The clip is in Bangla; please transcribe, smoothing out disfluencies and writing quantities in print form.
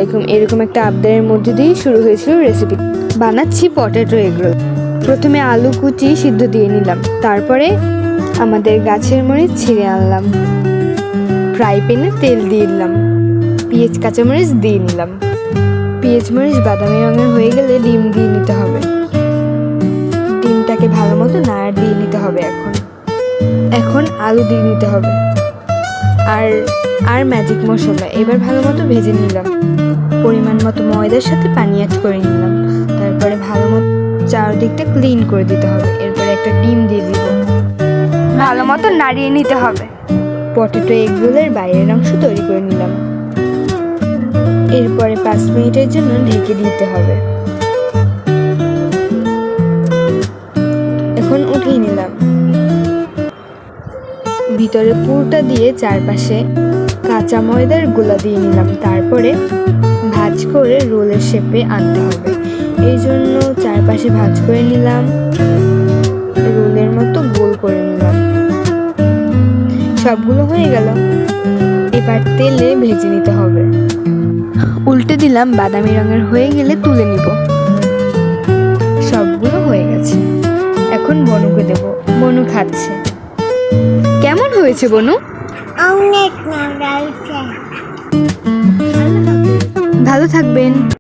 আলাইকুম এরকম একটা আবদারের মধ্যে দিয়ে শুরু হয়েছিল রেসিপি। বানাচ্ছি পটেটো এগ রোল। প্রথমে আলু কুচি সিদ্ধ দিয়ে নিলাম, তারপরে আমাদের গাছের মরিচ ছিঁড়ে আনলাম, ফ্রাই প্যানে তেল দিয়ে দিলাম, পেঁয়াজ কাঁচামরিচ দিয়ে নিলাম। পেঁয়াজ মরিচ বাদামি রঙের হয়ে গেলে ডিম দিয়ে নিতে হবে। ডিমটাকে ভালো মতো নাড়া দিয়ে নিতে হবে। এখন আলু দিয়ে নিতে হবে আর ম্যাজিক মশলা এবার ভালো মতো ভেজে নিলাম। পরিমাণ মতো ময়দার সাথে পানি অ্যাড করে নিলাম। তারপরে ভালো মতো চারদিকটা ক্লিন করে দিতে হবে। এরপরে একটা ডিম দিয়ে দিব, ভালো মতো নাড়িয়ে নিতে হবে। পটেটো এগ রোলের বাইরের অংশ তৈরি করে নিলাম। এরপরে 5 মিনিটের জন্য ঢেকে দিতে হবে। এখন উঠিয়ে নিলাম। ভিতরে পুরটা দিয়ে চারপাশে কাঁচা ময়দার গোলা দিয়ে নিলাম। তারপরে ভাঁজ করে রোলের শেপে আনতে হবে। এই জন্য চারপাশে ভাঁজ করে নিলাম, রোলের মতো গোল করে নিলাম। সবগুলো হয়ে গেল। এবার তেলে ভেজে নিতে হবে। উল্টে দিলাম, বাদামি রঙের হয়ে গেলে তুলে নিব। সবগুলো হয়ে গেছে। এখন বনুকে দেব। বনু খাচ্ছে। কেমন হয়েছে বনু? অনেক মজা হয়েছে। ভালো থাকবেন।